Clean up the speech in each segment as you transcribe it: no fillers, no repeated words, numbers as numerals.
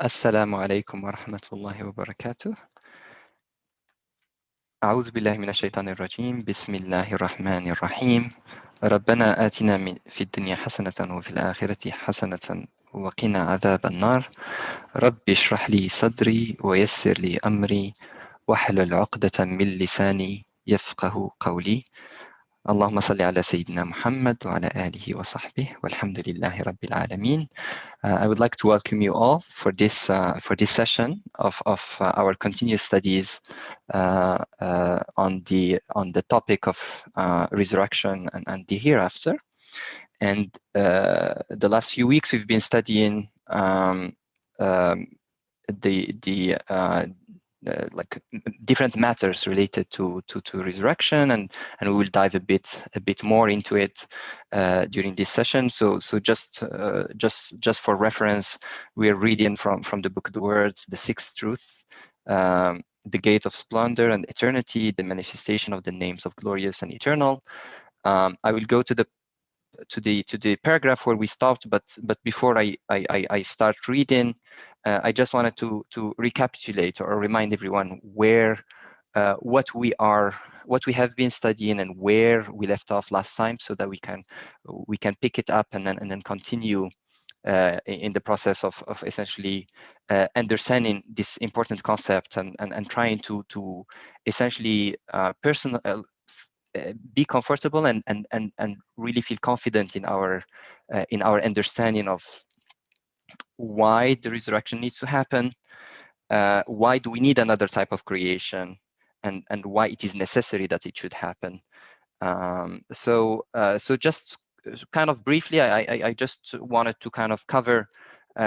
السلام عليكم ورحمة الله وبركاته. أعوذ بالله من الشيطان الرجيم. بسم الله الرحمن الرحيم. ربنا آتنا في الدنيا حسنة وفي الآخرة حسنة وقنا عذاب النار. رب اشرح لي صدري ويسر لي أمري واحلل عقدة من لساني يفقه قولي. اللهم صل على سيدنا محمد وعلى آله وصحبه والحمد لله رب العالمين. I would like to welcome you all for this session of our continuous studies on the topic of resurrection and the hereafter. And the last few weeks we've been studying like different matters related to resurrection, and we will dive a bit more into it during this session. So just for reference, we are reading from the book The Words, The Sixth Truth, The Gate of Splendor and Eternity, the manifestation of the names of glorious and eternal. I will go to the paragraph where we stopped, but before I start reading, I just wanted to recapitulate or remind everyone where what we have been studying and where we left off last time, so that we can pick it up and then continue in the process of essentially understanding this important concept and trying to essentially be comfortable and really feel confident in our understanding of why the resurrection needs to happen, why do we need another type of creation, and why it is necessary that it should happen. So just kind of briefly, I just wanted to kind of cover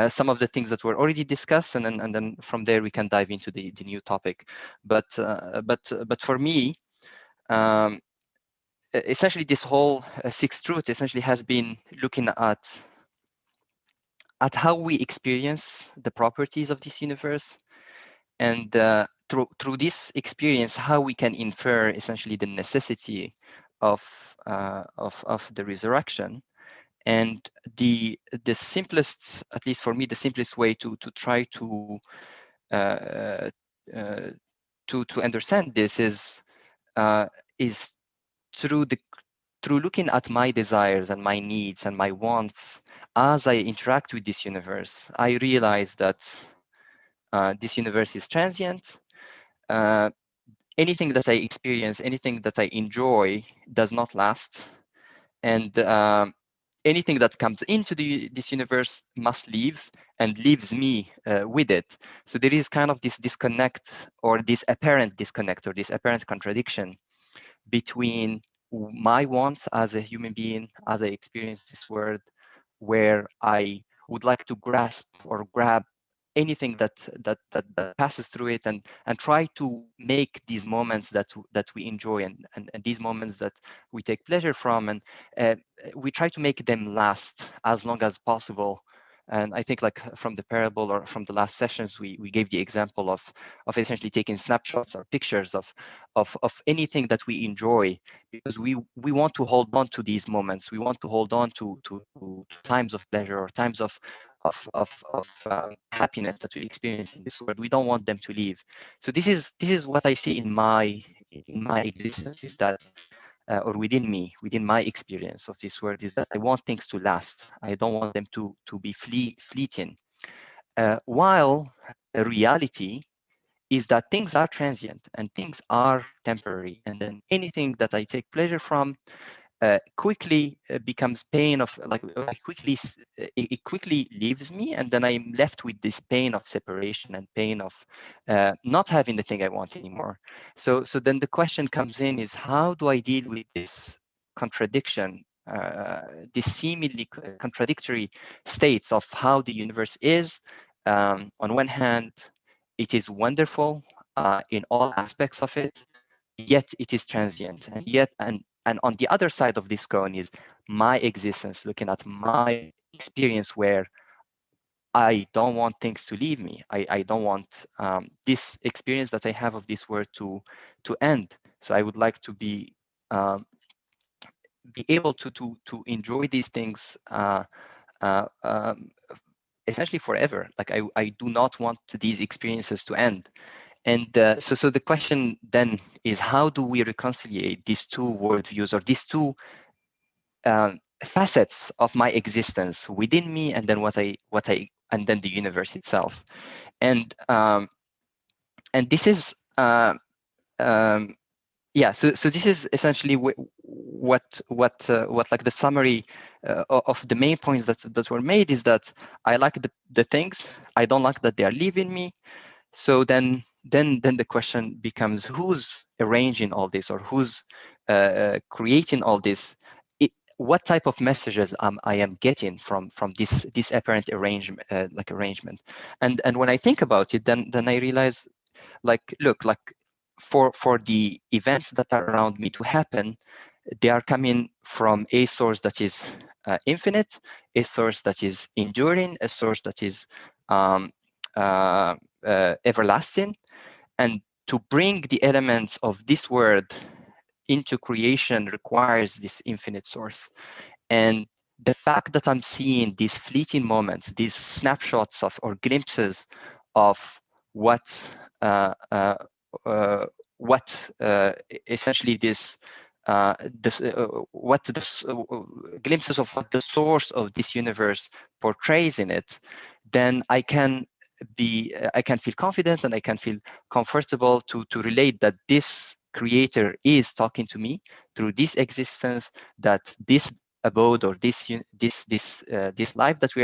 some of the things that were already discussed, and then from there we can dive into the new topic. But for me, essentially this whole Sixth Truth essentially has been looking at how we experience the properties of this universe, and through this experience, how we can infer essentially the necessity of the resurrection. And the simplest, at least for me, the simplest way to try to understand this is through looking at my desires and my needs and my wants as I interact with this universe. I realize that this universe is transient. Anything that I experience, anything that I enjoy, does not last, and anything that comes into this universe must leave, and leaves me with it. So there is kind of this disconnect, or this apparent disconnect, or this apparent contradiction between my wants as a human being, as I experience this world, where I would like to grasp or grab anything that passes through it, and try to make these moments that we enjoy, and these moments that we take pleasure from, and we try to make them last as long as possible. And I think, like from the parable or from the last sessions, we gave the example of essentially taking snapshots or pictures of anything that we enjoy, because we want to hold on to these moments. We want to hold on to times of pleasure, or times of happiness that we experience in this world. We don't want them to leave. So this is what I see in my existence, is that or within me, within my experience of this world, is that I want things to last. I don't want them to be fleeting. While reality is that things are transient and things are temporary, and then anything that I take pleasure from quickly becomes pain of, like, it quickly leaves me, and then I'm left with this pain of separation and pain of not having the thing I want anymore. So then the question comes in is, how do I deal with this contradiction, this seemingly contradictory states of how the universe is? On one hand, it is wonderful in all aspects of it, yet it is transient, and on the other side of this coin is my existence, looking at my experience, where I don't want things to leave me. I don't want this experience that I have of this world to end. So I would like to be able to enjoy these things uh, um, essentially forever. Like I do not want these experiences to end. And so the question then is, how do we reconcile these two worldviews, or these two facets of my existence within me, and then and then the universe itself? And this is yeah. So this is essentially what like the summary of the main points that were made, is that I like the things, I don't like that they are leaving me. So then the question becomes, who's arranging all this, or who's creating all this? What type of messages I am getting from this apparent arrangement, and when I think about it, then I realize, like, look, like for the events that are around me to happen, they are coming from a source that is infinite, a source that is enduring, a source that is everlasting. And to bring the elements of this word into creation requires this infinite source. And the fact that I'm seeing these fleeting moments, these snapshots of, or glimpses of what essentially glimpses of what the source of this universe portrays in it, then I can feel confident, and I can feel comfortable to relate that this creator is talking to me through this existence, that this abode, or this life that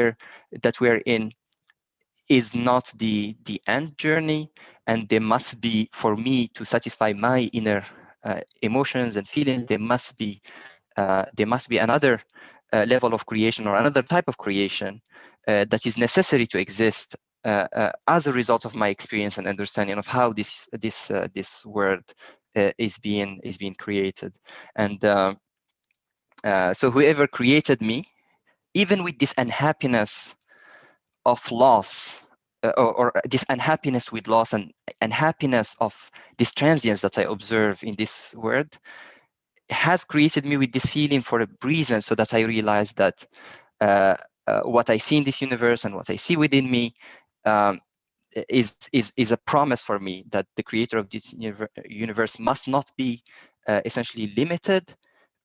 we're in, is not the end journey. And there must be, for me to satisfy my inner emotions and feelings, there must be another level of creation, or another type of creation that is necessary to exist as a result of my experience and understanding of how this world is being created. And so whoever created me, even with this unhappiness of loss, or this unhappiness with loss, and unhappiness of this transience that I observe in this world, has created me with this feeling for a reason, so that I realize that what I see in this universe and what I see within me is a promise for me, that the creator of this universe must not be essentially limited.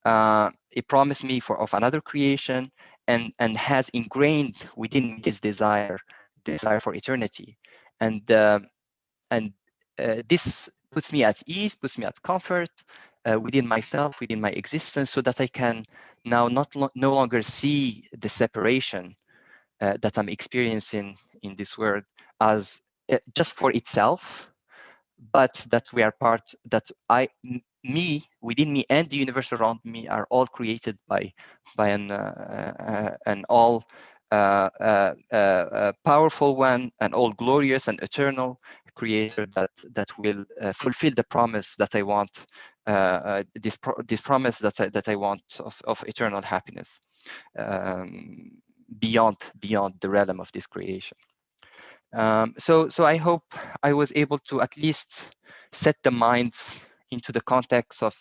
It promised me of another creation, and has ingrained within me this desire for eternity. And this puts me at ease, puts me at comfort within myself, within my existence, so that I can now no longer see the separation that I'm experiencing in this world as just for itself, but that we are part, that me, within me, and the universe around me are all created by an all powerful one, an all glorious and eternal creator that will fulfill the promise that I want, this promise that I want of eternal happiness, beyond the realm of this creation. So I hope I was able to at least set the minds into the context of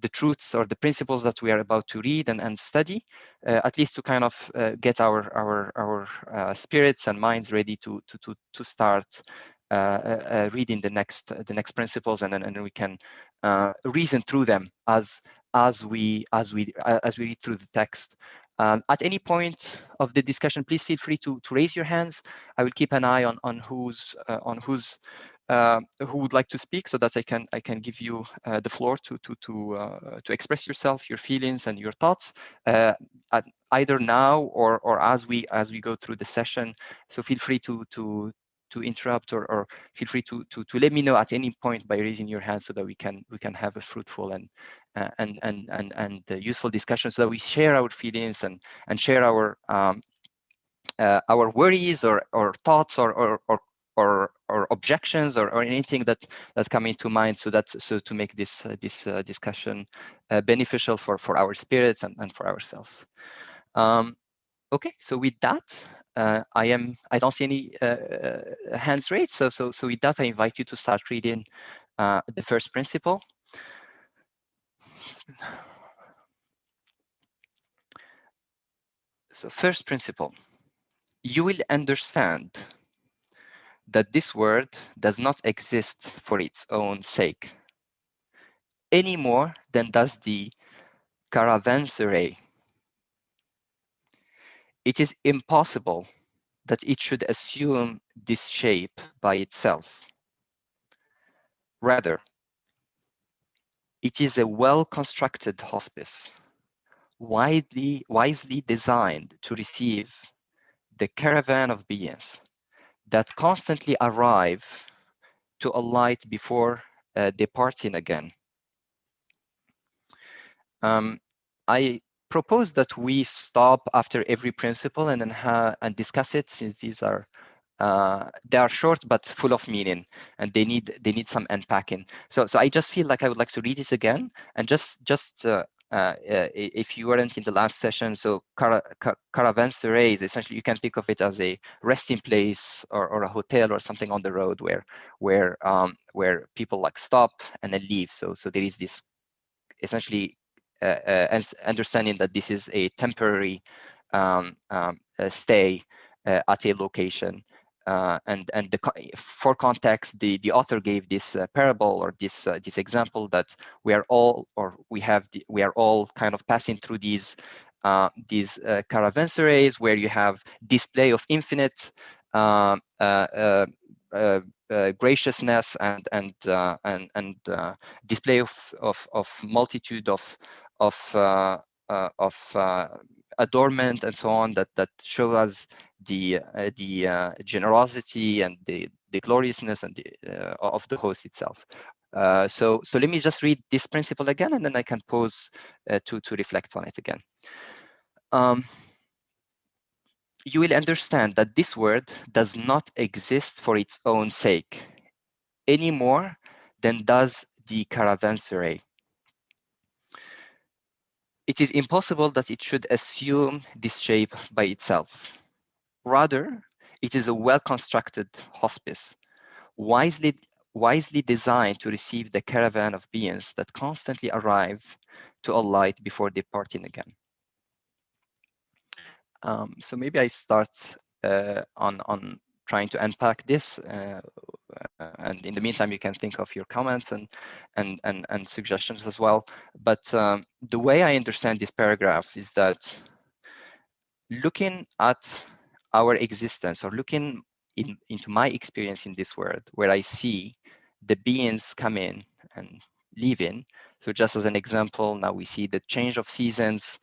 the truths or the principles that we are about to read and study, at least to kind of get our spirits and minds ready to start reading the next principles, and then we can reason through them as we read through the text. At any point of the discussion, please feel free to raise your hands. I will keep an eye on who's who would like to speak, so that I can give you the floor to express yourself, your feelings, and your thoughts, either now or as we go through the session. So feel free to interrupt, or feel free to let me know at any point by raising your hand, so that we can have a fruitful and useful discussion, so that we share our feelings and share our worries or thoughts or objections or anything that come into mind, so to make this discussion beneficial for our spirits and for ourselves. Okay, so with that, I don't see any hands raised. So with that, I invite you to start reading the first principle. So first principle: you will understand that this world does not exist for its own sake any more than does the caravanserai. It is impossible that it should assume this shape by itself. Rather, it is a well-constructed hospice, wisely designed to receive the caravan of beings that constantly arrive to alight before departing again. I propose that we stop after every principle and then and discuss it, since they are short but full of meaning, and they need some unpacking. So I just feel like I would like to read it again, and if you weren't in the last session, so caravanserai is essentially, you can think of it as a resting place or a hotel or something on the road where people like stop and then leave. So there is this essentially understanding that this is a temporary stay at a location. For context, the author gave this parable, or this example, that we are all kind of passing through these caravanserais where you have display of infinite graciousness and display of multitude of adornment and so on, that show us the generosity and the gloriousness and of the host itself. So let me just read this principle again, and then I can pause to reflect on it again. You will understand that this word does not exist for its own sake any more than does the caravanserai. It is impossible that it should assume this shape by itself. Rather, it is a well-constructed hospice, wisely designed to receive the caravan of beings that constantly arrive to alight before departing again. So maybe I start on trying to unpack this, and in the meantime, you can think of your comments and suggestions as well. But the way I understand this paragraph is that looking at our existence, or looking into my experience in this world, where I see the beings come in and leave in. So just as an example, now we see the change of seasons.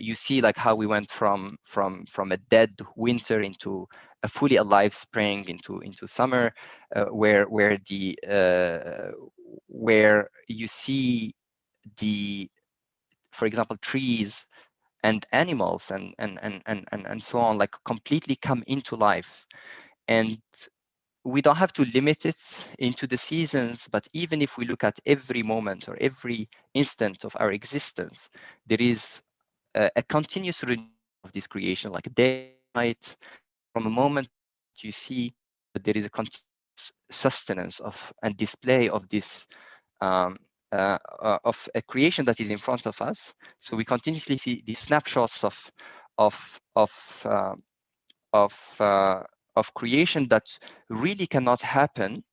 You see like how we went from a dead winter into a fully alive spring, into summer, where you see for example, trees and animals and so on, like completely come into life. And we don't have to limit it into the seasons, but even if we look at every moment or every instant of our existence, there is a continuous renewal of this creation, like day and night. From a moment to moment, you see that there is a continuous sustenance of and display of this of a creation that is in front of us. So we continuously see these snapshots of of uh, of uh, of creation that really cannot happen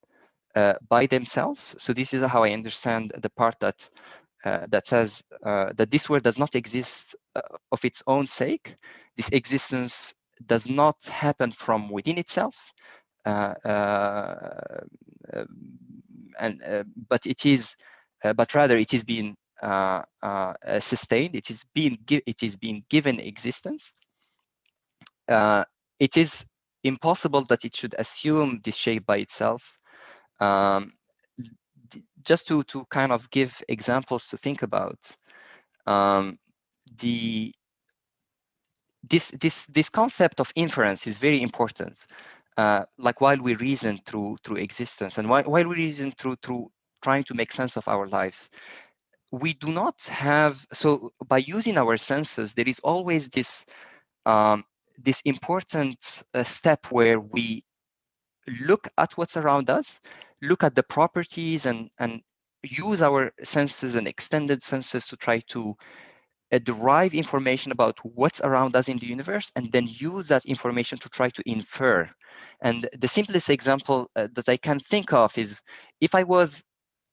by themselves. So this is how I understand the part that says that this world does not exist of its own sake. This existence does not happen from within itself, uh, uh, but but rather it is being sustained. It is being given existence. It is impossible that it should assume this shape by itself. Um, just to kind of give examples to think about, this concept of inference is very important. Like while we reason through existence, and while we reason through trying to make sense of our lives, we do not have, so by using our senses, there is always this this important step where we look at what's around us, look at the properties, and use our senses and extended senses to try to derive information about what's around us in the universe, and then use that information to try to infer. And the simplest example that I can think of is if I was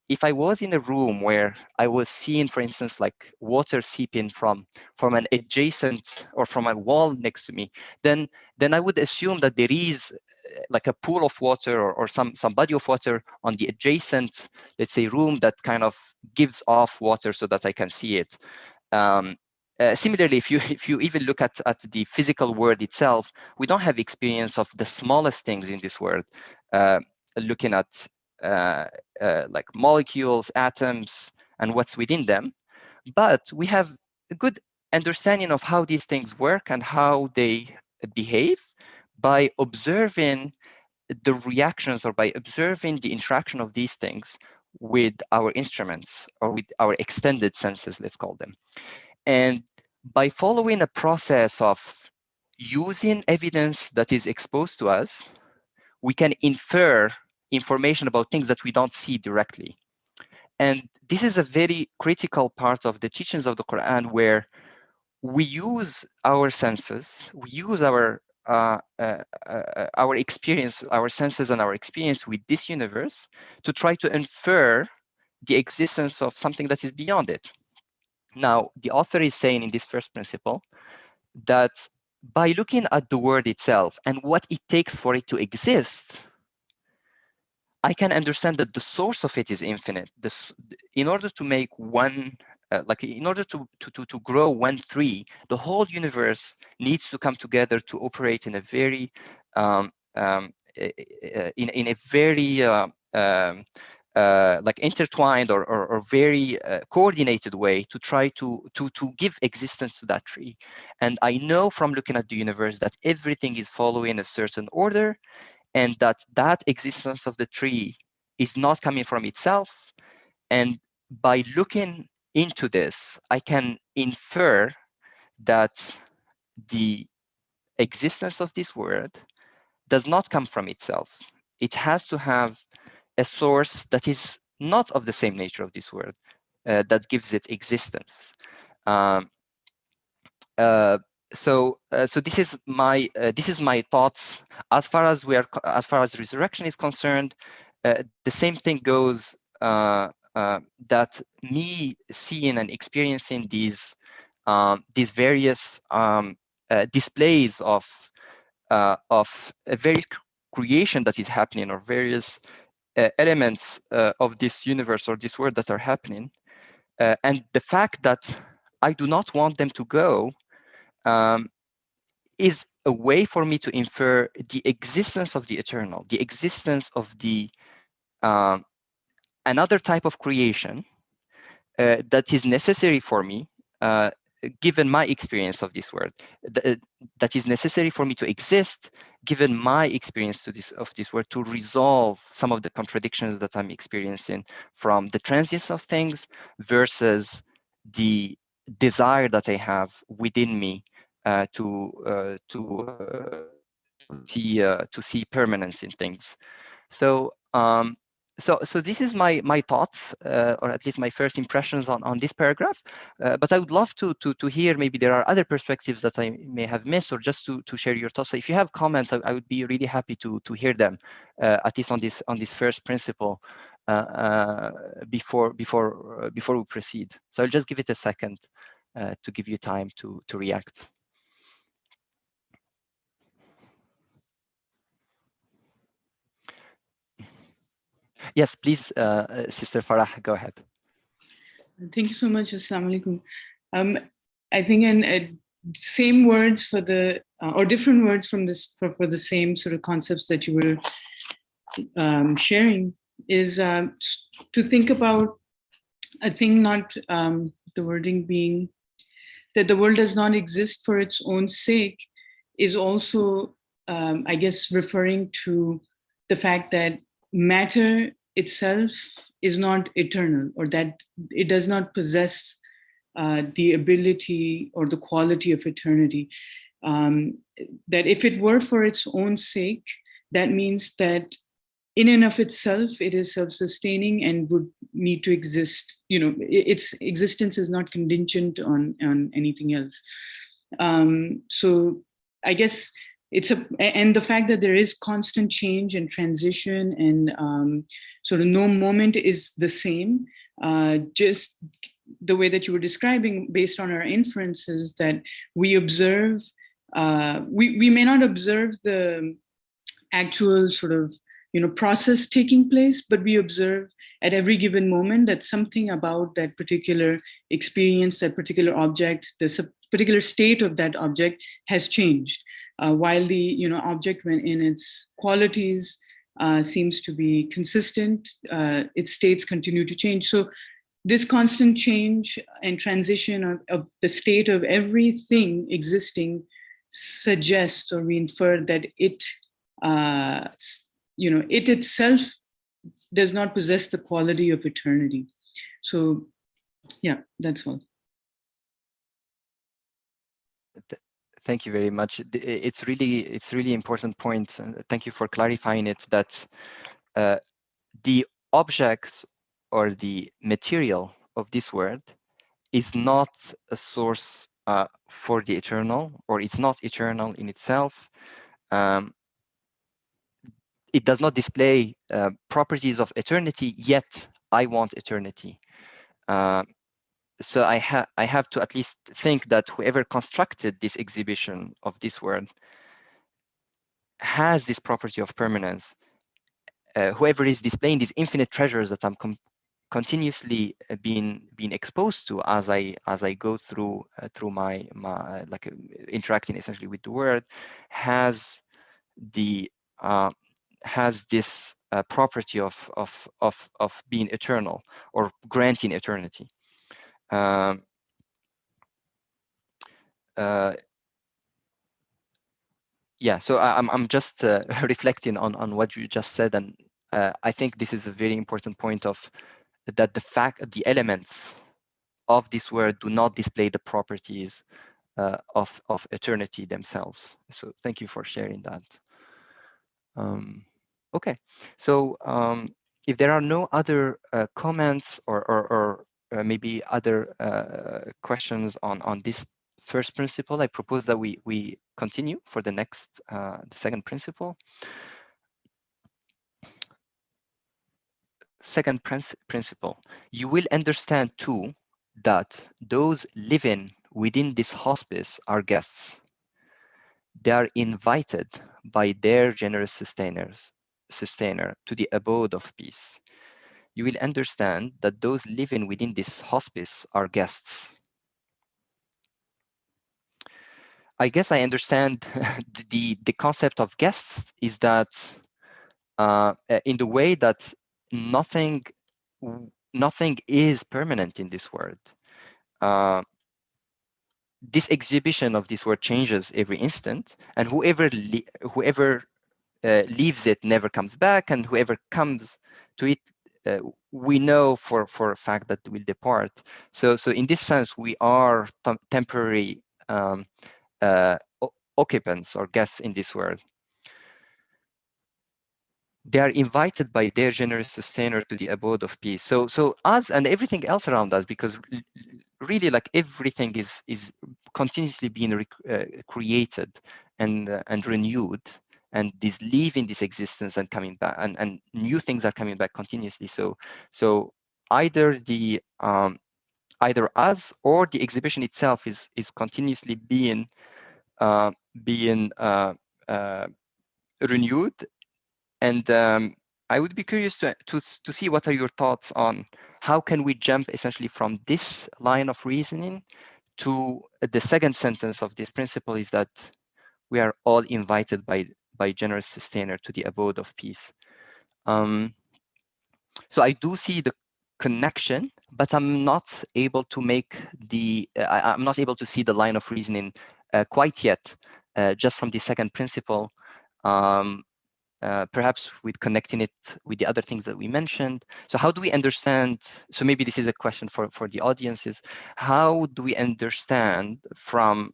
in a room where I was seeing, for instance, like water seeping from an adjacent or from a wall next to me, then I would assume that there is like a pool of water or some body of water on the adjacent, let's say, room that kind of gives off water so that I can see it. Similarly, if you even look at the physical world itself, we don't have experience of the smallest things in this world. Looking at like molecules, atoms, and what's within them, but we have a good understanding of how these things work and how they behave by observing the reactions or by observing the interaction of these things with our instruments or with our extended senses, let's call them. And by following a process of using evidence that is exposed to us, we can infer information about things that we don't see directly. And this is a very critical part of the teachings of the Quran, where we use our senses, we use our experience, our senses and our experience with this universe to try to infer the existence of something that is beyond it. Now, the author is saying in this first principle that by looking at the world itself and what it takes for it to exist, I can understand that the source of it is infinite. In order to make one, in order to grow one tree, the whole universe needs to come together to operate in a very, in a very like intertwined or very coordinated way to try to give existence to that tree. And I know from looking at the universe that everything is following a certain order, and that existence of the tree is not coming from itself. And by looking into this, I can infer that the existence of this world does not come from itself. It has to have a source that is not of the same nature of this world, that gives it existence. So this is my thoughts as far as resurrection is concerned. The same thing goes that me seeing and experiencing these various displays of a very creation that is happening, or various elements of this universe or this world that are happening, and the fact that I do not want them to go is a way for me to infer the existence of the eternal, the existence of the another type of creation that is necessary for me, given my experience of this world, that is necessary for me to exist, given my experience of this world, to resolve some of the contradictions that I'm experiencing from the transience of things versus the desire that I have within me to see permanence in things. So so this is my thoughts, or at least my first impressions on this paragraph. But I would love to hear, maybe there are other perspectives that I may have missed, or just to share your thoughts. So if you have comments, I would be really happy to hear them, at least on this first principle, before we proceed. So I'll just give it a second to give you time to react. Yes, please, Sister Farah, go ahead. Thank you so much. Assalamu alaikum. I think same words for the or different words from this for the same sort of concepts that you were sharing is to think about a thing, not the wording being that the world does not exist for its own sake, is also I guess referring to the fact that matter itself is not eternal, or that it does not possess the ability or the quality of eternity. That if it were for its own sake, that means that in and of itself, it is self-sustaining and need to exist. Its existence is not contingent on anything else. So I guess and the fact that there is constant change and transition, and sort of no moment is the same. Just the way that you were describing, based on our inferences that we observe, we may not observe the actual sort of process taking place, but we observe at every given moment that something about that particular experience, that particular object, the particular state of that object has changed, while the object, when in its qualities seems to be consistent, its states continue to change. So this constant change and transition of the state of everything existing suggests, or we infer, that it itself does not possess the quality of eternity. So yeah, that's all. Thank you very much. It's really important point. Thank you for clarifying it, that the object or the material of this world is not a source for the eternal, or it's not eternal in itself. It does not display properties of eternity, yet I want eternity. So I have to at least think that whoever constructed this exhibition of this world has this property of permanence. Whoever is displaying these infinite treasures that I'm continuously being exposed to as I go through my like interacting essentially with the world, has this property of being eternal, or granting eternity. Yeah, so I'm just reflecting on what you just said, and I think this is a very important point of that the elements of this word do not display the properties of eternity themselves. So thank you for sharing that. Okay, so if there are no other comments or maybe other questions on this first principle, I propose that we continue for the next, the second principle. Second principle, you will understand too that those living within this hospice are guests. They are invited by their generous sustainer to the abode of peace. You will understand that those living within this hospice are guests. I guess I understand the concept of guests is that in the way that nothing is permanent in this world. This exhibition of this world changes every instant, and whoever leaves it never comes back, and whoever comes to it, we know for a fact that will depart. So in this sense, we are temporary occupants or guests in this world. They are invited by their generous sustainer to the abode of peace. So us and everything else around us, because really, like, everything is continuously being created and renewed, and this leaving this existence and coming back, and new things are coming back continuously. So either either us or the exhibition itself is continuously being renewed. And I would be curious to see what are your thoughts on how can we jump essentially from this line of reasoning to the second sentence of this principle, is that we are all invited by generous sustainer to the abode of peace. So I do see the connection, but I'm not able to make I'm not able to see the line of reasoning quite yet, just from the second principle. Perhaps with connecting it with the other things that we mentioned. So how do we understand, so maybe this is a question for the audiences, how do we understand from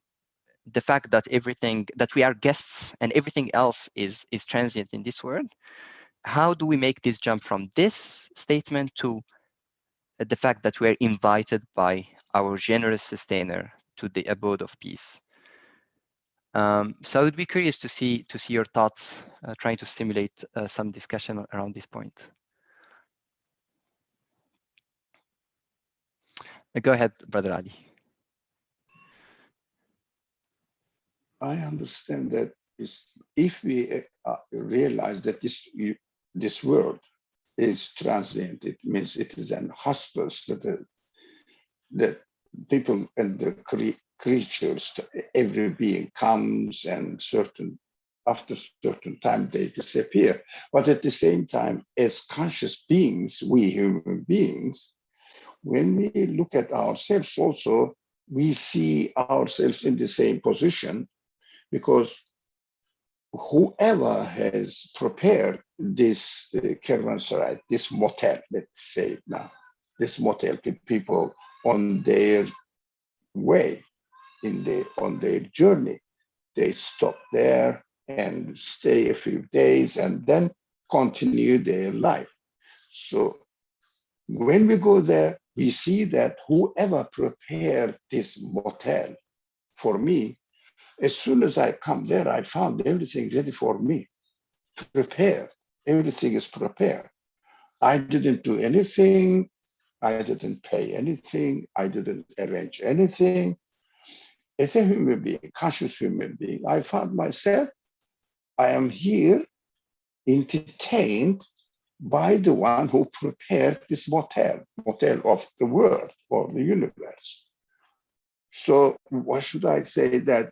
the fact that that we are guests and everything else is transient in this world, how do we make this jump from this statement to the fact that we're invited by our generous sustainer to the abode of peace. So I would be curious to see your thoughts, trying to stimulate some discussion around this point. Go ahead, Brother Ali. I understand that if we realize that this world is transient, it means it is an hospice that people and the creatures, every being comes and after certain time they disappear. But at the same time, as conscious beings, we human beings, when we look at ourselves also, we see ourselves in the same position, because whoever has prepared this caravanserai, this motel, let's say now, this motel to people on their way, on their journey, they stop there and stay a few days and then continue their life. So when we go there, we see that whoever prepared this motel for me, as soon as I come there, I found everything ready for me, prepared. Everything is prepared. I didn't do anything. I didn't pay anything. I didn't arrange anything. As a human being, conscious human being, I found myself, I am here entertained by the one who prepared this motel of the world or the universe. So why should I say that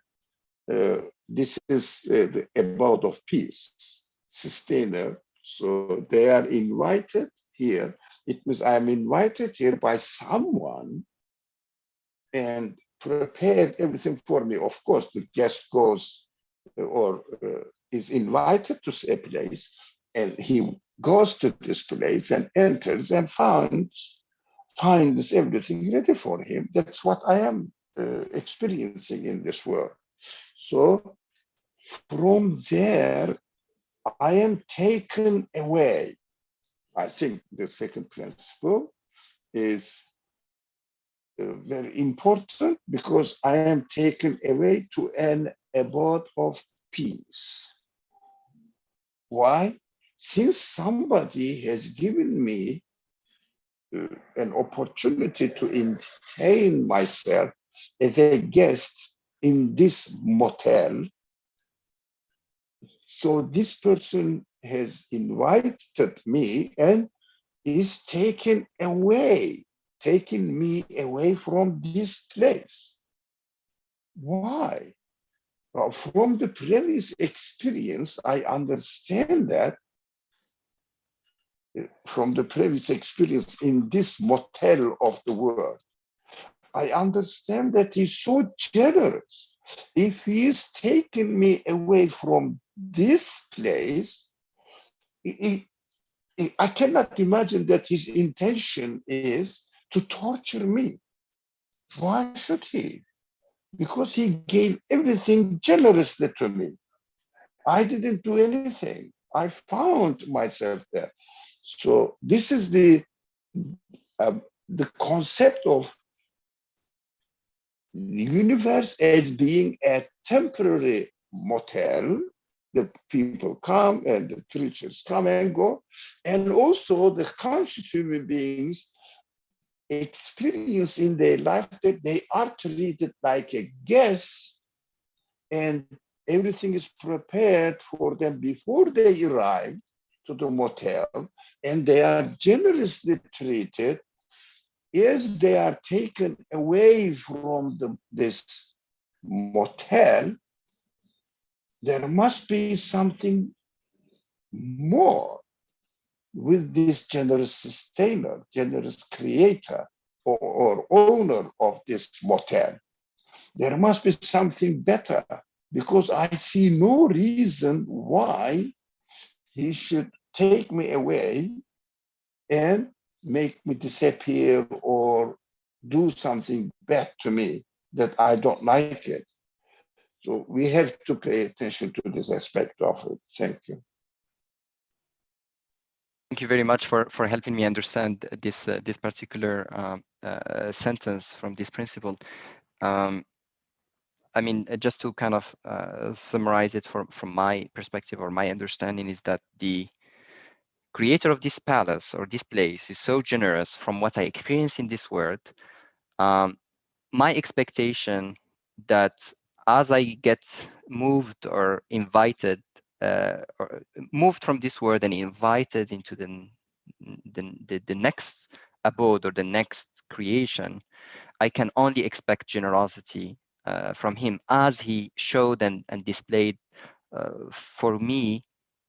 this is the abode of peace, sustainer? So they are invited here. It means I am invited here by someone and prepared everything for me. Of course, the guest goes or is invited to a place, and he goes to this place and enters and finds everything ready for him. That's what I am experiencing in this world. So from there, I am taken away. I think the second principle is very important, because I am taken away to an abode of peace. Why? Since somebody has given me an opportunity to entertain myself as a guest in this motel, so this person has invited me and is taking me away from this place. Why? From the previous experience, I understand that from the previous experience in this motel of the world, I understand that he's so generous. If he is taking me away from this place, I cannot imagine that his intention is to torture me. Why should he? Because he gave everything generously to me. I didn't do anything. I found myself there. So this is the concept of the universe as being a temporary motel. The people come and the creatures come and go. And also the conscious human beings experience in their life that they are treated like a guest, and everything is prepared for them before they arrive to the motel, and they are generously treated. As they are taken away from this motel, there must be something more with this generous sustainer, generous creator, or owner of this motel. There must be something better, because I see no reason why he should take me away and make me disappear or do something bad to me that I don't like it. So we have to pay attention to this aspect of it. Thank you. Thank you very much for helping me understand this this particular sentence from this principle. I mean, just to kind of summarize it from my perspective or my understanding is that the creator of this palace or this place is so generous from what I experience in this world. My expectation that as I get moved or invited or moved from this world and invited into the next abode or the next creation, I can only expect generosity from him as he showed and displayed for me,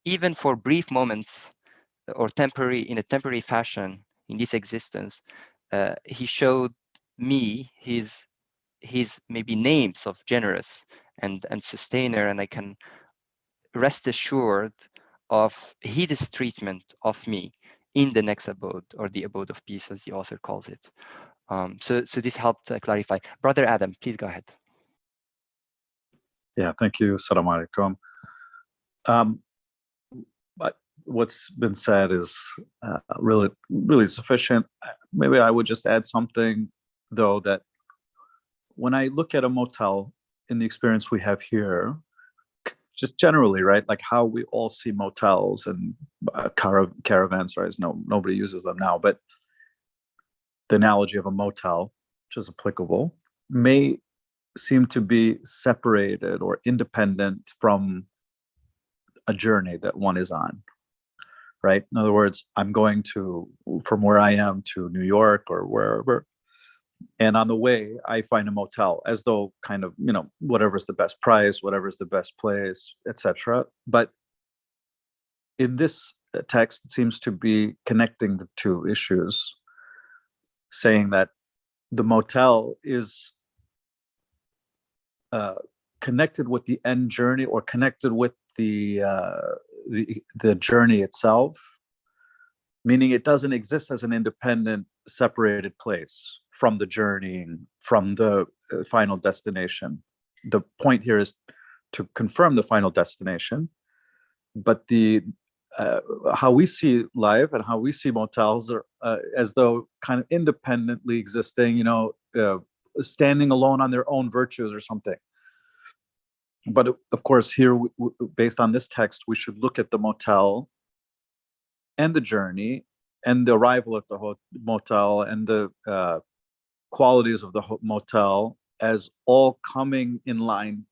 even for brief moments or temporary in a temporary fashion in this existence. He showed me his maybe names of generous and sustainer, and I can rest assured of his treatment of me in the next abode or the abode of peace, as the author calls it. So this helped clarify. Brother Adam, please go ahead. Yeah, thank you. Assalamu alaikum. But what's been said is really sufficient. Maybe I would just add something, though, that when I look at a motel in the experience we have here, just generally, right, like how we all see motels and caravanserais, nobody uses them now, but the analogy of a motel, which is applicable, may seem to be separated or independent from a journey that one is on, right? In other words, I'm going from where I am to New York or wherever, and on the way I find a motel, as though kind of, whatever's the best price, whatever's the best place, etc. But in this text, it seems to be connecting the two issues, saying that the motel is connected with the end journey, or connected with the journey itself, meaning it doesn't exist as an independent, separated place from the journey, from the final destination. The point here is to confirm the final destination, but how we see life and how we see motels are as though kind of independently existing, standing alone on their own virtues or something. But of course, here, based on this text, we should look at the motel and the journey and the arrival at the motel and the qualities of the motel as all coming in line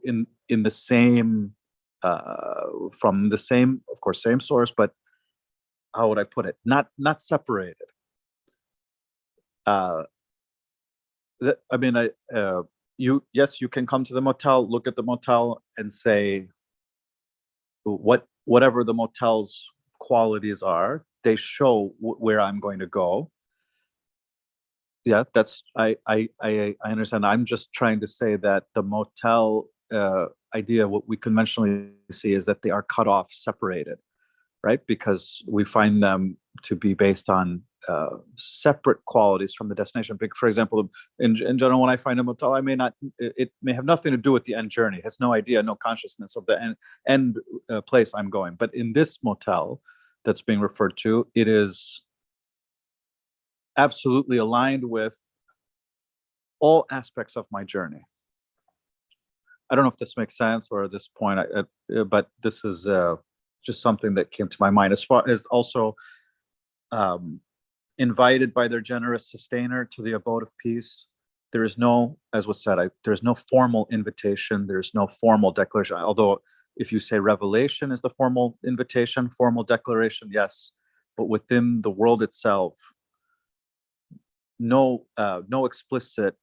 in the same, from the same, of course, same source, but how would I put it? Not separated. Yes, you can come to the motel, look at the motel, and say whatever the motel's qualities are, they show where I'm going to go. Yeah, I understand. I'm just trying to say that the motel idea, what we conventionally see is that they are cut off, separated, right? Because we find them to be based on separate qualities from the destination. For example, in general, when I find a motel, it may have nothing to do with the end journey. It has no idea, no consciousness of the end place I'm going. But in this motel that's being referred to, it is absolutely aligned with all aspects of my journey. I don't know if this makes sense or at this point, but this is just something that came to my mind, as far as also invited by their generous sustainer to the abode of peace. There is no, as was said, there's no formal invitation. There's no formal declaration. Although if you say revelation is the formal invitation, formal declaration, yes. But within the world itself, no explicit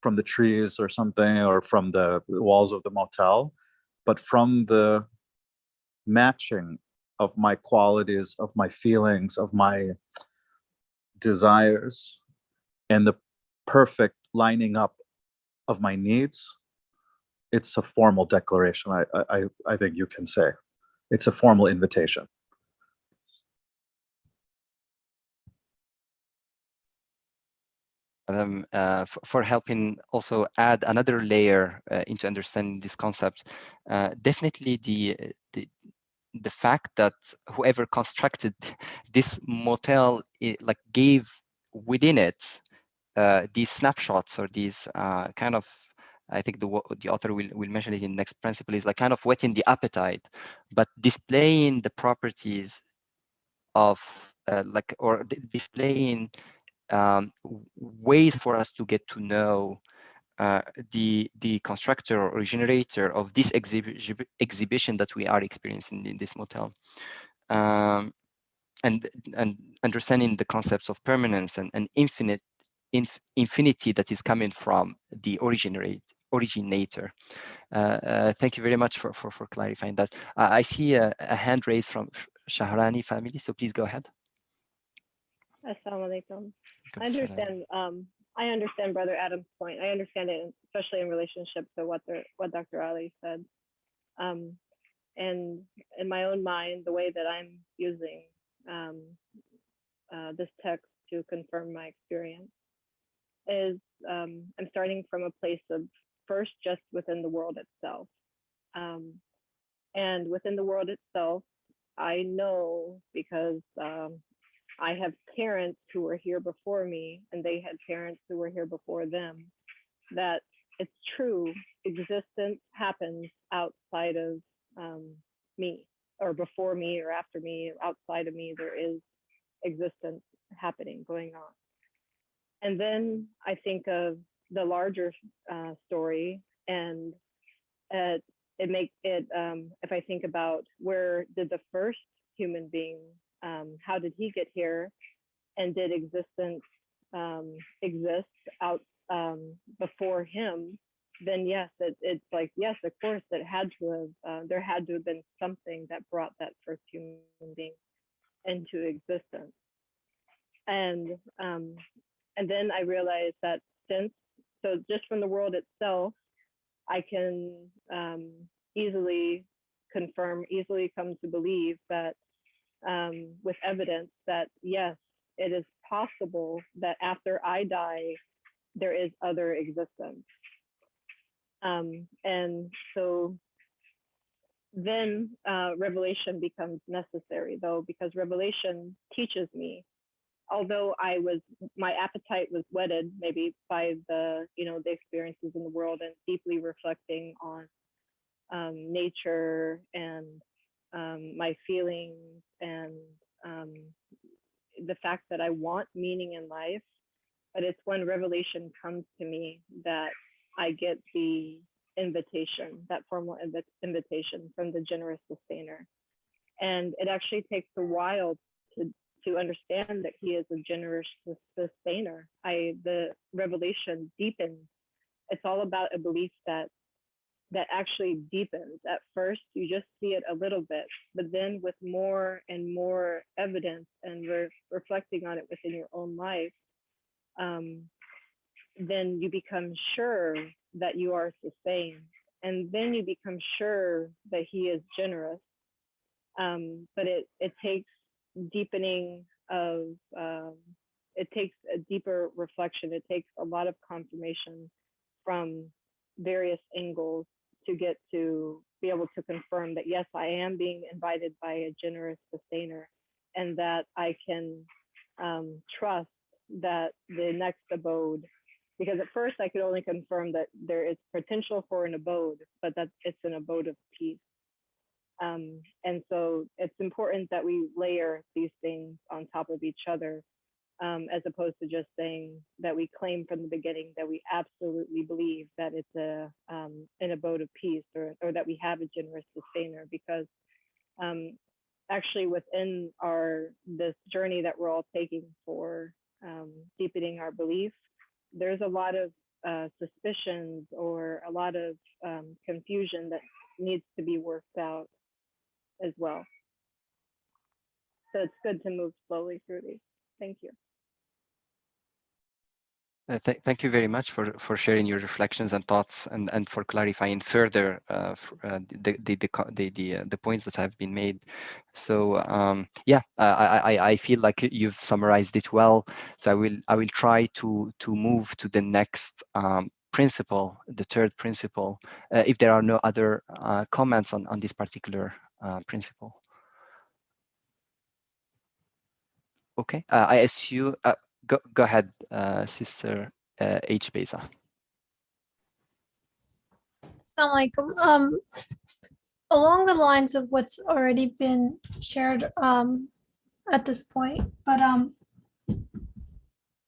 from the trees or something, or from the walls of the motel, but from the matching of my qualities, of my feelings, of my desires, and the perfect lining up of my needs. It's a formal declaration. I think you can say it's a formal invitation. For helping also add another layer into understanding this concept. Definitely the fact that whoever constructed this motel, like gave within it these snapshots or these kind of, I think the author will mention it in the next principle, is like kind of whetting the appetite, but displaying the properties of or displaying ways for us to get to know the constructor or generator of this exhibition that we are experiencing in this motel, and understanding the concepts of permanence and infinity that is coming from the originator. Thank you very much for clarifying that. I see a hand raised from Shahrani family, so please go ahead. Assalamu alaikum. I understand Brother Adam's point. I understand it, especially in relationship to what Dr. Ali said. And in my own mind, the way that I'm using this text to confirm my experience is I'm starting from a place of first just within the world itself. And within the world itself, I know because I have parents who were here before me and they had parents who were here before them, that it's true, existence happens outside of me, or before me or after me, or outside of me, there is existence happening, going on. And then I think of the larger story, and if I think about where did the first human being, how did he get here, and did existence exist out before him, then yes, it's like, yes, of course, it had to have, there had to have been something that brought that first human being into existence. And then I realized that so just from the world itself, I can easily come to believe that with evidence that yes, it is possible that after I die, there is other existence. And so then revelation becomes necessary, though, because revelation teaches me, although my appetite was whetted maybe by the experiences in the world and deeply reflecting on nature and my feelings and the fact that I want meaning in life. But it's when revelation comes to me that I get the invitation, that formal invitation from the generous sustainer. And it actually takes a while to understand that he is a generous sustainer. The revelation deepens. It's all about a belief that actually deepens. At first, you just see it a little bit, but then with more and more evidence and reflecting on it within your own life, then you become sure that you are sustained. And then you become sure that he is generous. But it takes deepening of, it takes a deeper reflection. It takes a lot of confirmation from various angles to get to be able to confirm that, yes, I am being invited by a generous sustainer, and that I can trust that the next abode, because at first I could only confirm that there is potential for an abode, but that it's an abode of peace. And so it's important that we layer these things on top of each other, as opposed to just saying that we claim from the beginning that we absolutely believe that it's an abode of peace, or that we have a generous sustainer, because actually within this journey that we're all taking for deepening our belief, there's a lot of suspicions or a lot of confusion that needs to be worked out as well. So it's good to move slowly through these. Thank you. Thank you very much for sharing your reflections and thoughts, and for clarifying further the points that have been made. So yeah, I feel like you've summarized it well. So I will try to move to the next principle, the third principle, if there are no other comments on this particular principle. Okay, I assume, go ahead, Sister H. Beza. Assalamu alaikum. Along the lines of what's already been shared at this point, but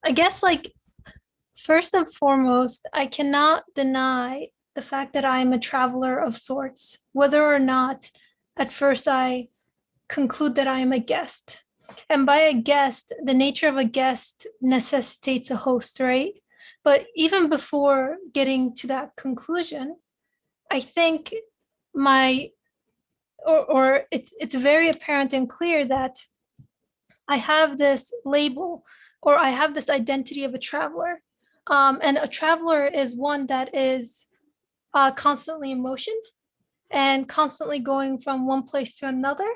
I guess like first and foremost, I cannot deny the fact that I am a traveler of sorts, whether or not at first I conclude that I am a guest. And by a guest, the nature of a guest necessitates a host, right? But even before getting to that conclusion, I think my or it's very apparent and clear that I have this label or I have this identity of a traveler. And a traveler is one that is constantly in motion and constantly going from one place to another.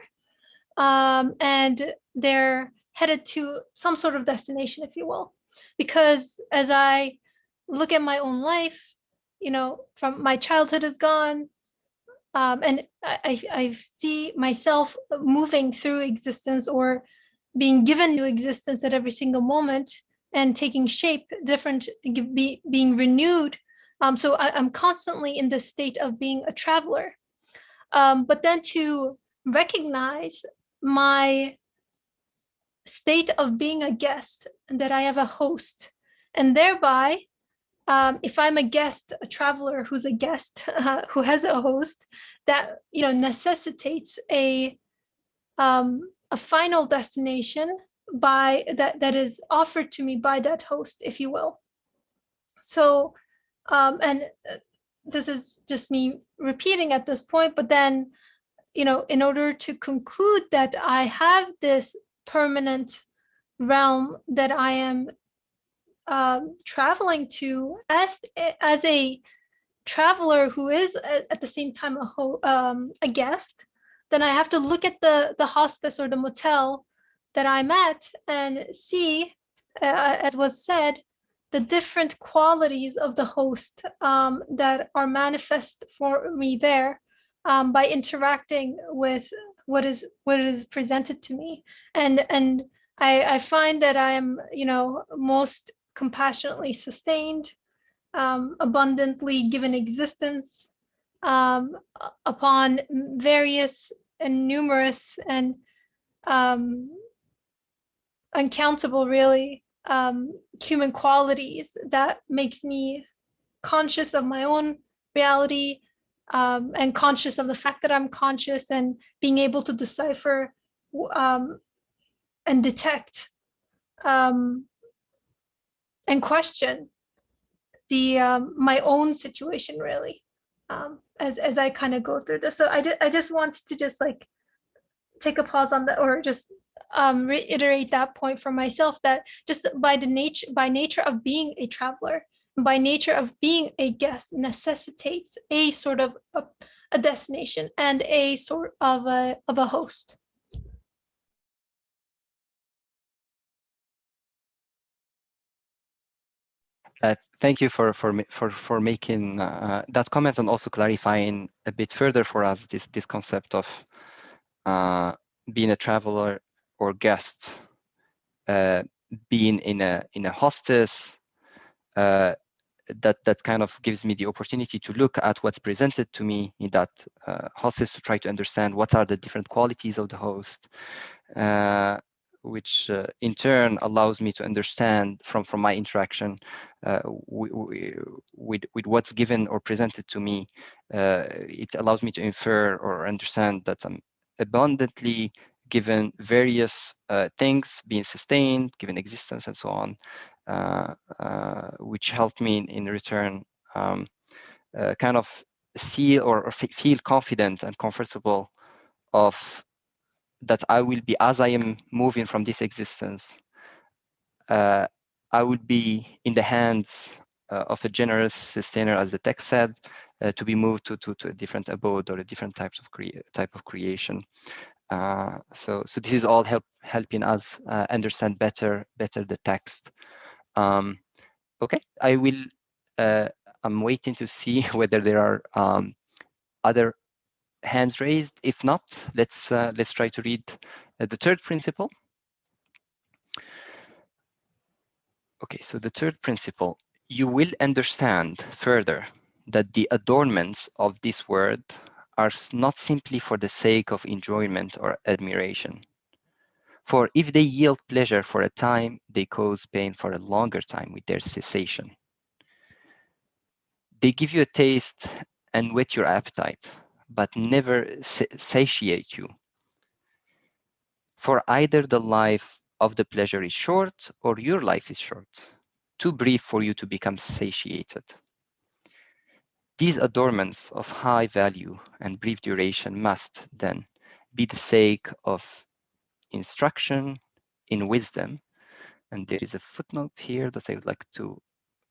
And they're headed to some sort of destination, if you will. Because as I look at my own life, you know, from my childhood is gone, and I see myself moving through existence or being given new existence at every single moment and taking shape, different, being renewed. So I'm constantly in this state of being a traveler. But then to recognize my state of being a guest and that I have a host, and thereby if I'm a guest, a traveler who's a guest, who has a host, that necessitates a final destination by that is offered to me by that host, if you will. So, and this is just me repeating at this point, but then in order to conclude that I have this permanent realm that I am traveling to as a traveler who is at the same time a guest, then I have to look at the hospice or the motel that I'm at and see, as was said, the different qualities of the host that are manifest for me there by interacting with what is presented to me, and I find that I am most compassionately sustained, abundantly given existence upon various and numerous and uncountable, really, human qualities that makes me conscious of my own reality, and conscious of the fact that I'm conscious and being able to decipher and detect and question the my own situation, really, as I kind of go through this. So I just want to just like take a pause on that, or just reiterate that point for myself, that just by nature of being a traveler, by nature of being a guest, necessitates a sort of a destination and a sort of a host. Thank you for making that comment and also clarifying a bit further for us this concept of being a traveler or guest, being in a hostel. That kind of gives me the opportunity to look at what's presented to me in that hostel to try to understand what are the different qualities of the host, which in turn allows me to understand from my interaction with what's given or presented to me. It allows me to infer or understand that I'm abundantly given various things, being sustained, given existence, and so on, which helped me in return kind of see or feel confident and comfortable of that I will be, as I am moving from this existence, I will be in the hands of a generous sustainer, as the text said, to be moved to a different abode or a different type of creation. So this is all helping us understand better the text. Okay, I will. I'm waiting to see whether there are other hands raised. If not, let's try to read the third principle. Okay, so the third principle, you will understand further that the adornments of this world are not simply for the sake of enjoyment or admiration. For if they yield pleasure for a time, they cause pain for a longer time with their cessation. They give you a taste and whet your appetite, but never satiate you. For either the life of the pleasure is short or your life is short, too brief for you to become satiated. These adornments of high value and brief duration must, then, be the sake of instruction in wisdom. And there is a footnote here that I would like to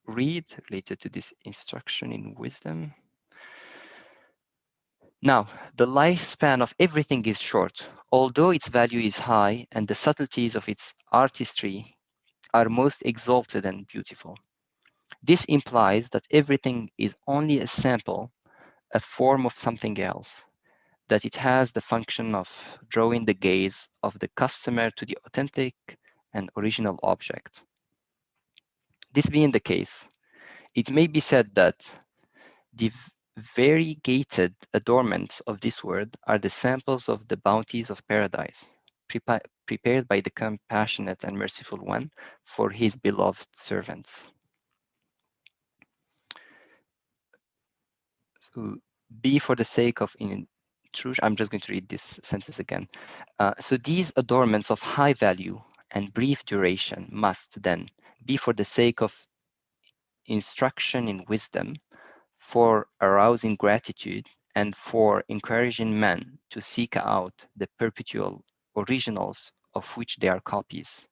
read related to this instruction in wisdom. Now, the lifespan of everything is short, although its value is high and the subtleties of its artistry are most exalted and beautiful. This implies that everything is only a sample, a form of something else, that it has the function of drawing the gaze of the customer to the authentic and original object. This being the case, it may be said that the variegated adornments of this world are the samples of the bounties of paradise, prepared by the compassionate and merciful one for his beloved servants. So be for the sake of intrusion. I'm just going to read this sentence again. So these adornments of high value and brief duration must then be for the sake of instruction in wisdom, for arousing gratitude, and for encouraging men to seek out the perpetual originals of which they are copies.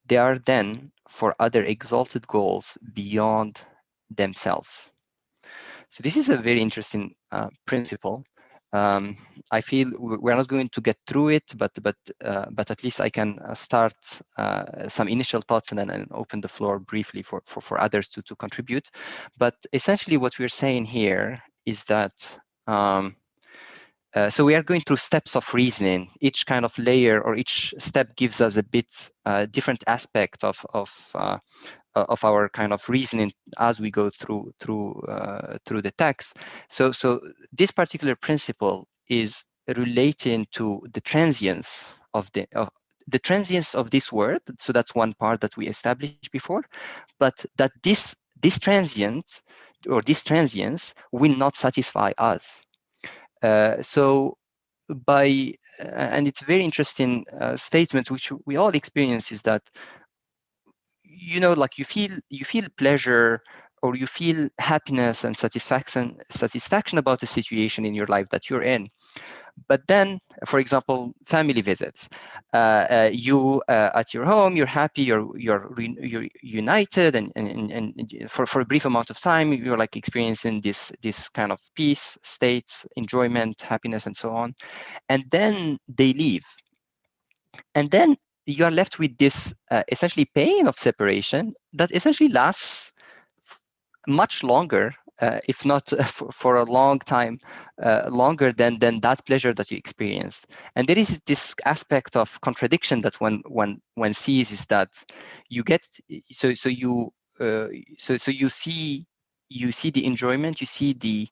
They are then for other exalted goals beyond themselves. So this is a very interesting principle. I feel we're not going to get through it, but at least I can start some initial thoughts and then open the floor briefly for others to contribute. But essentially, what we're saying here is that so we are going through steps of reasoning. Each kind of layer or each step gives us a bit different aspect of our kind of reasoning as we go through the text. So this particular principle is relating to the transience of the transience of this word. So that's one part that we established before, but that this transient or this transience will not satisfy us. So by and it's a very interesting statement which we all experience, is that like you feel pleasure or you feel happiness and satisfaction about the situation in your life that you're in. But then, for example, family visits, you at your home, you're happy, you're united, and for a brief amount of time, you're like experiencing this kind of peace, state, enjoyment, happiness, and so on. And then they leave, and then you are left with this essentially pain of separation that essentially lasts much longer, if not for a long time, longer than that pleasure that you experienced. And there is this aspect of contradiction that one sees, is that you get so you see the enjoyment, you see the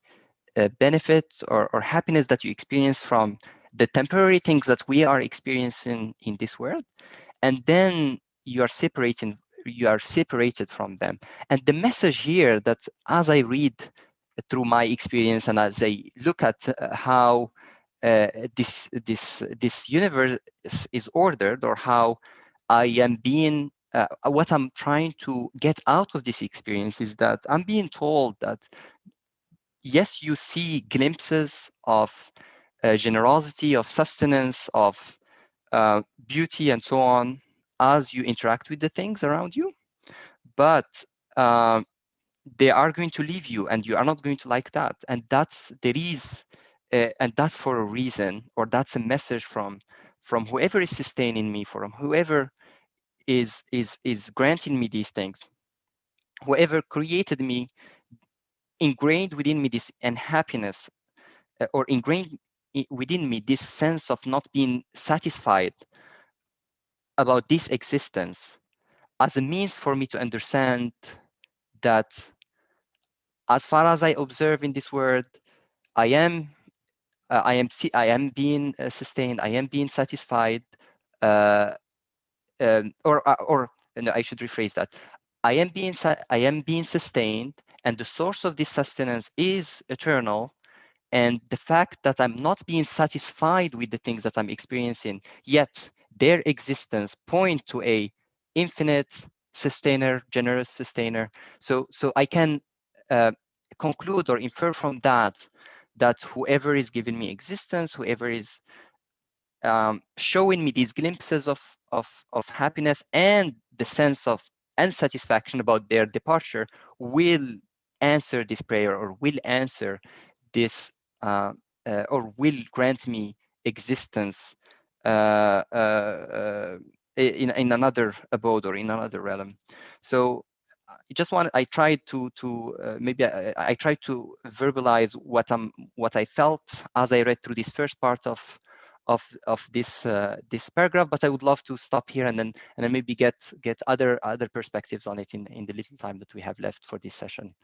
benefit or happiness that you experience from the temporary things that we are experiencing in this world, and then you are separated from them. And the message here, that as I read through my experience and as I look at how this universe is ordered, or how I am being what I'm trying to get out of this experience, is that I'm being told that yes, you see glimpses of generosity, of sustenance, of beauty, and so on, as you interact with the things around you, but they are going to leave you, and you are not going to like that. And that's for a reason, or that's a message from whoever is sustaining me, from whoever is granting me these things, whoever created me, ingrained within me this unhappiness, or ingrained within me this sense of not being satisfied about this existence, as a means for me to understand that as far as I observe in this world, I am being sustained, I am being satisfied, or no, I should rephrase that. I am being sustained, and the source of this sustenance is eternal. And the fact that I'm not being satisfied with the things that I'm experiencing, yet their existence point to a infinite sustainer, generous sustainer. So I can conclude or infer from that whoever is giving me existence, whoever is showing me these glimpses of happiness and the sense of unsatisfaction about their departure will answer this prayer, or will answer this or will grant me existence in another abode or in another realm. So I tried to maybe I tried to verbalize what I felt as I read through this first part of this this paragraph, but I would love to stop here and then maybe get other perspectives on it in the little time that we have left for this session.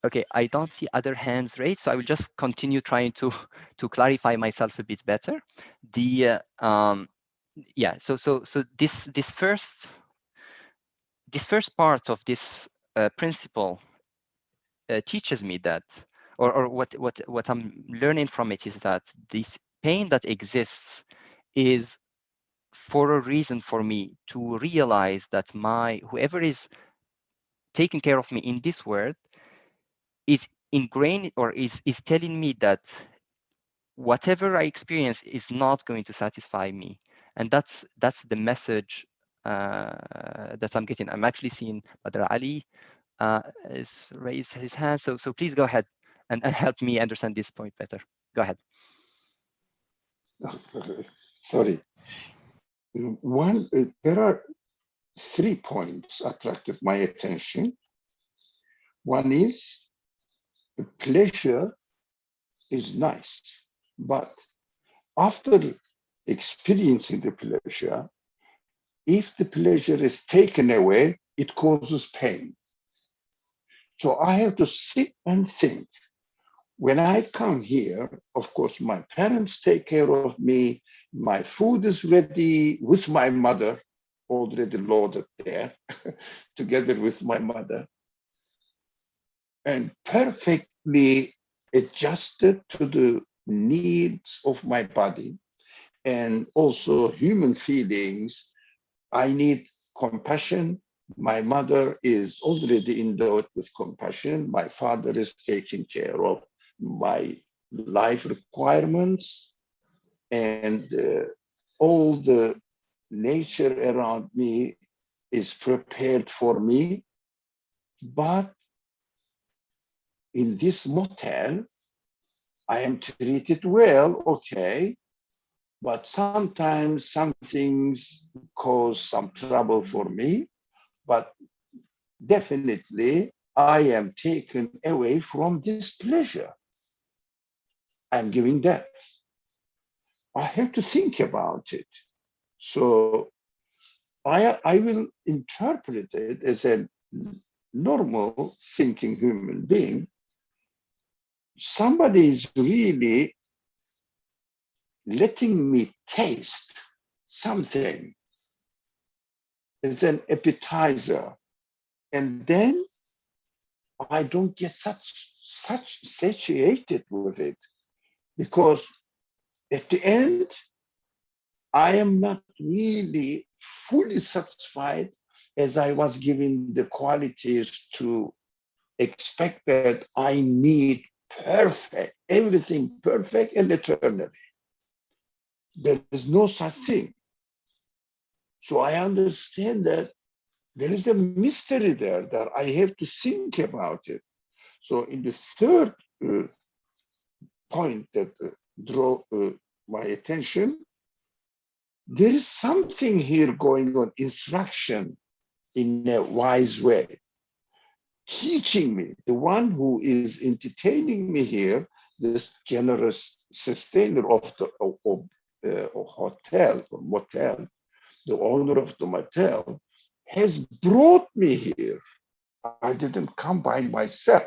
Okay, I don't see other hands raised, so I will just continue trying to clarify myself a bit better. The yeah, so this first part of this principle teaches me that, or what I'm learning from it is that this pain that exists is for a reason for me to realize that whoever is taking care of me in this world is ingrained, or is telling me that whatever I experience is not going to satisfy me. And that's the message that I'm getting. I'm actually seeing Badr Ali is raised his hand. So please go ahead and help me understand this point better. Go ahead. Sorry. There are 3 points attracted my attention. One is the pleasure is nice, but after experiencing the pleasure, if the pleasure is taken away, it causes pain. So I have to sit and think. When I come here, of course, my parents take care of me. My food is ready with my mother, already loaded there, together with my mother, and perfectly adjusted to the needs of my body and also human feelings. I need compassion. My mother is already endowed with compassion. My father is taking care of my life requirements, and all the nature around me is prepared for me. But in this motel, I am treated well, okay, but sometimes some things cause some trouble for me, but definitely I am taken away from this pleasure. I'm giving that. I have to think about it. So I will interpret it as a normal thinking human being. Somebody is really letting me taste something as an appetizer, and then I don't get such satiated with it, because at the end I am not really fully satisfied, as I was given the qualities to expect that I need perfect, everything perfect and eternally. There is no such thing. So I understand that there is a mystery there that I have to think about it. So in the third point that drew my attention, there is something here going on, instruction in a wise way, teaching me, the one who is entertaining me here, this generous sustainer of the hotel or motel, the owner of the motel, has brought me here. I didn't come by myself.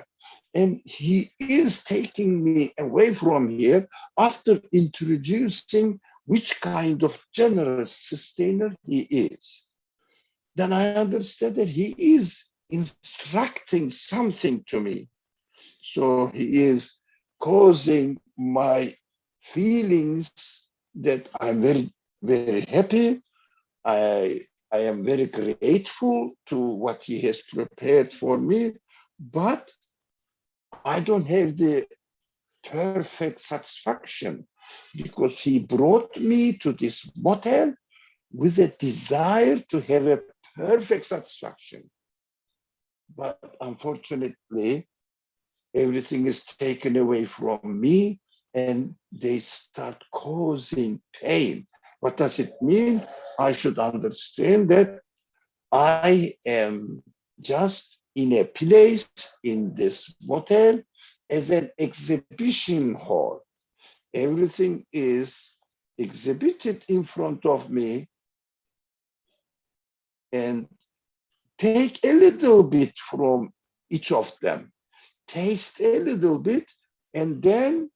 And he is taking me away from here after introducing which kind of generous sustainer he is. Then I understand that he is instructing something to me. So he is causing my feelings that I'm very, very happy. I, I am very grateful to what he has prepared for me, but I don't have the perfect satisfaction because he brought me to this motel with a desire to have a perfect satisfaction. But unfortunately, everything is taken away from me and they start causing pain. What does it mean? I should understand that I am just in a place in this motel as an exhibition hall. Everything is exhibited in front of me and take a little bit from each of them, taste a little bit, and then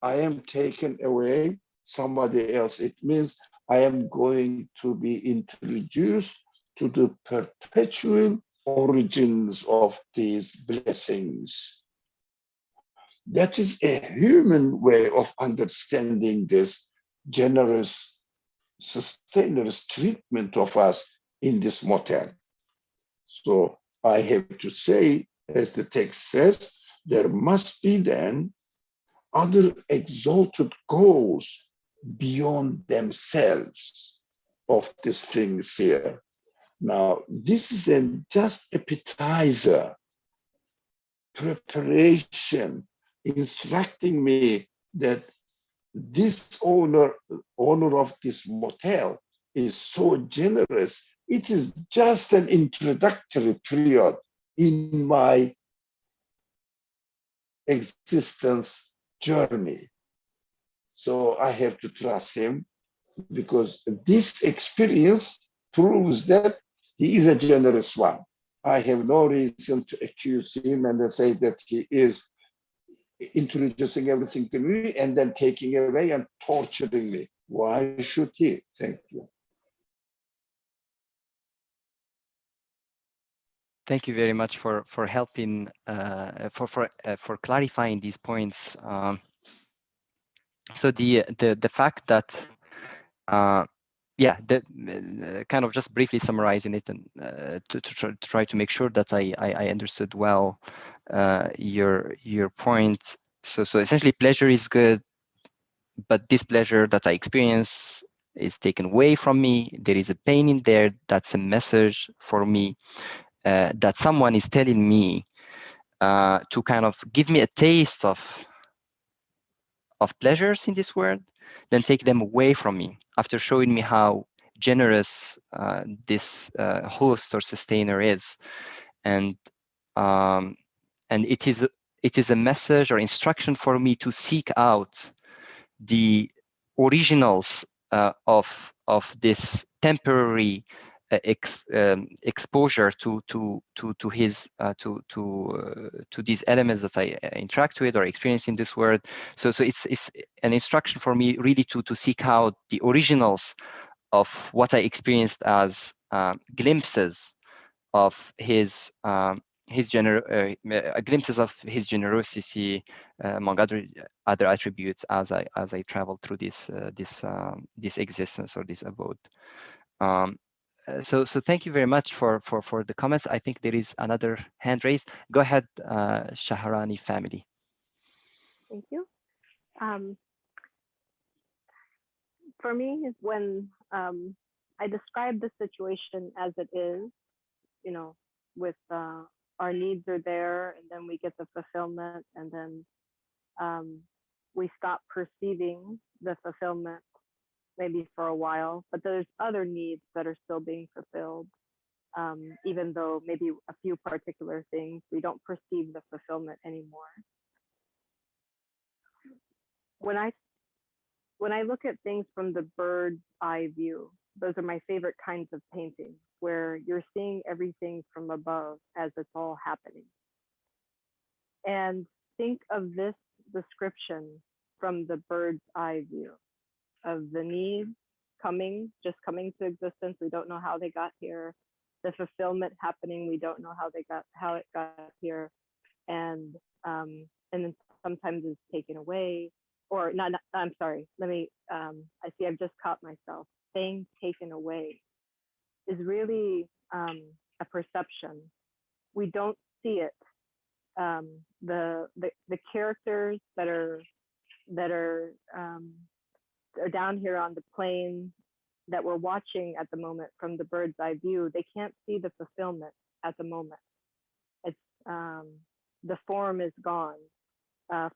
I am taken away somebody else. It means I am going to be introduced to the perpetual origins of these blessings. That is a human way of understanding this generous, sustainers treatment of us in this motel. So I have to say, as the text says, there must be then other exalted goals beyond themselves of these things here. Now, this is just appetizer, preparation, instructing me that this owner of this motel is so generous. It is just an introductory period in my existence journey. So I have to trust him because this experience proves that he is a generous one. I have no reason to accuse him and say that he is introducing everything to me and then taking away and torturing me. Why should he? Thank you. Thank you very much for helping for clarifying these points. So the fact that yeah, kind of just briefly summarizing it and to try to make sure that I understood well your point. So essentially, pleasure is good, but this pleasure that I experience is taken away from me. There is a pain in there. That's a message for me that someone is telling me to kind of give me a taste of pleasures in this world, then take them away from me after showing me how generous this host or sustainer is, and it is a message or instruction for me to seek out the originals of this temporary exposure to his to these elements that I interact with or experience in this world. So it's an instruction for me really to seek out the originals of what I experienced as glimpses of his glimpses of his generosity among other attributes as I travel through this existence or this abode. So thank you very much for the comments. I think there is another hand raised. Go ahead, Shahrani family. Thank you. For me, is when I describe the situation as it is, with our needs are there, and then we get the fulfillment, and then we stop perceiving the fulfillment maybe for a while, but there's other needs that are still being fulfilled. Even though maybe a few particular things, we don't perceive the fulfillment anymore. when I look at things from the bird's eye view, those are my favorite kinds of paintings, where you're seeing everything from above as it's all happening. And think of this description from the bird's eye view of the needs just coming to existence. We don't know how they got here. The fulfillment happening. We don't know how it got here. And then sometimes it's taken away, or not. I'm sorry. Let me. I see. I've just caught myself saying taken away is really a perception. We don't see it. The characters that are down here on the plane that we're watching at the moment from the bird's eye view, they can't see the fulfillment at the moment. It's the form is gone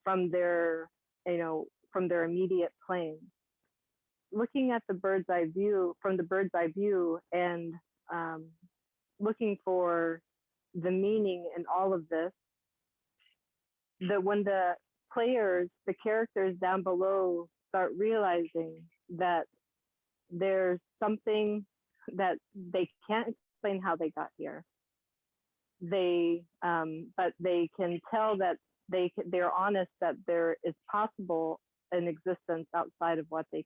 from their immediate plane. Looking at the bird's eye view and looking for the meaning in all of this, that when the characters down below start realizing that there's something that they can't explain how they got here, but they can tell that they're honest that there is possible an existence outside of what is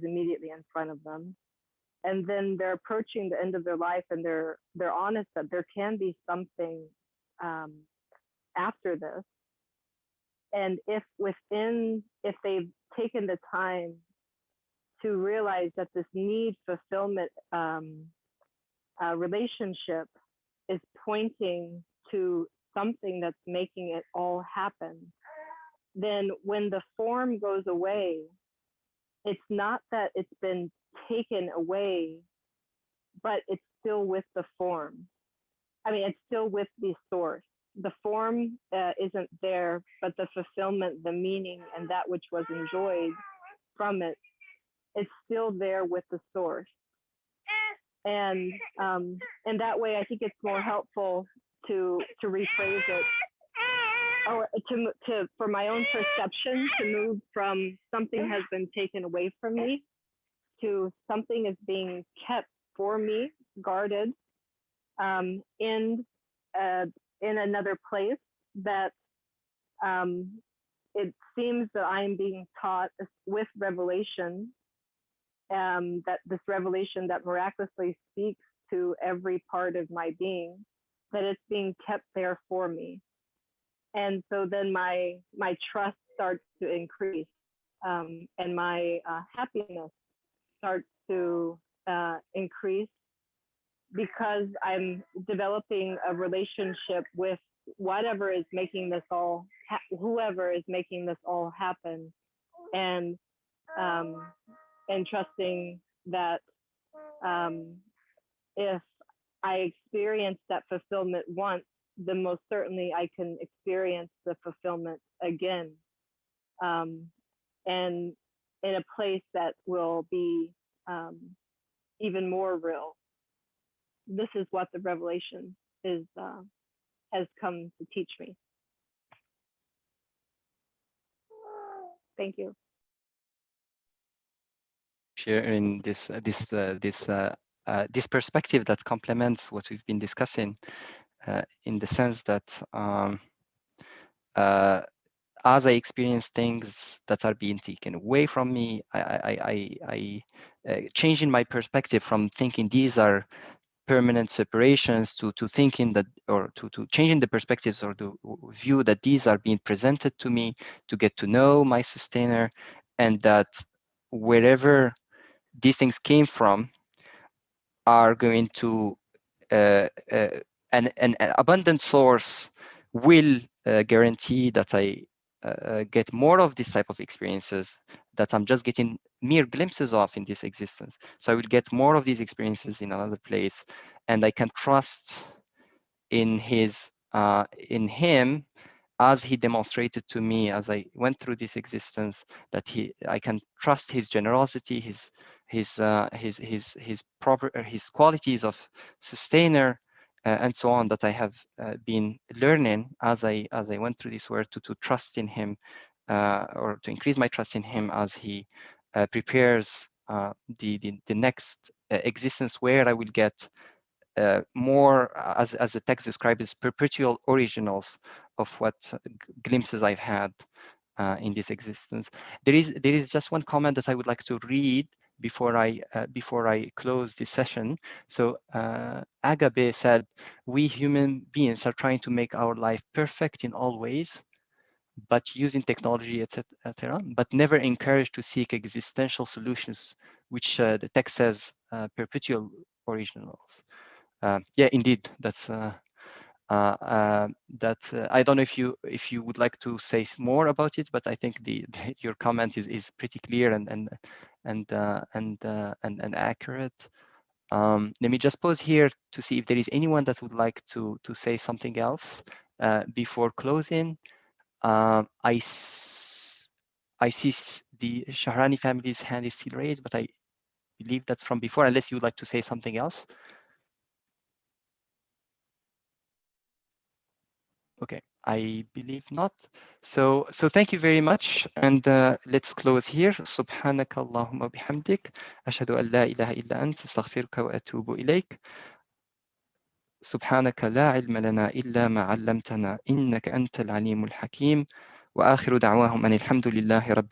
immediately in front of them. And then they're approaching the end of their life, and they're honest that there can be something after this. And if they've taken the time to realize that this need fulfillment relationship is pointing to something that's making it all happen, then when the form goes away, it's not that it's been taken away, but it's still with the form. I mean, it's still with the source. The form isn't there, but the fulfillment, the meaning, and that which was enjoyed from it, it's still there with the source. And that way, I think it's more helpful to rephrase it, or for my own perception, to move from something has been taken away from me to something is being kept for me, guarded, in another place that it seems that I am being taught with revelation, that this revelation that miraculously speaks to every part of my being, that it's being kept there for me. And so then my trust starts to increase, and my happiness starts to increase, because I'm developing a relationship with whoever is making this all happen, and trusting that if I experience that fulfillment once, then most certainly I can experience the fulfillment again, and in a place that will be even more real. This is what the revelation has come to teach me. Thank you. Sharing this perspective that complements what we've been discussing, in the sense that as I experience things that are being taken away from me, I changing my perspective from thinking these are permanent separations to thinking that, or to changing the perspectives or the view that these are being presented to me to get to know my sustainer, and that wherever these things came from are going to an abundant source will guarantee that I get more of this type of experiences that I'm just getting mere glimpses of in this existence. So I will get more of these experiences in another place, and I can trust in him, as he demonstrated to me as I went through this existence, that I can trust his generosity, his qualities of sustainer, and so on that I have been learning as I went through this work to trust in him, or to increase my trust in him as he prepares the next existence, where I will get more, as the text describes, perpetual originals of what glimpses I've had in this existence. There is just one comment that I would like to read before I close this session. So Agape said, "We human beings are trying to make our life perfect in all ways, but using technology, etc., but never encouraged to seek existential solutions, which the text says perpetual originals." Yeah, indeed, that's I don't know if you would like to say more about it, but I think your comment is pretty clear and accurate. Let me just pause here to see if there is anyone that would like to say something else before closing. I see the Shahrani family's hand is still raised, but I believe that's from before, unless you would like to say something else. Okay, I believe not. So thank you very much, and let's close here. سبحانك اللهم وبحمدك أشهد أن لا إله إلا أنت أستغفرك وأتوب إليك. سبحانك لا علم لنا إلا ما علمتنا إنك أنت العليم الحكيم. وآخر دعواهم أن الحمد لله رب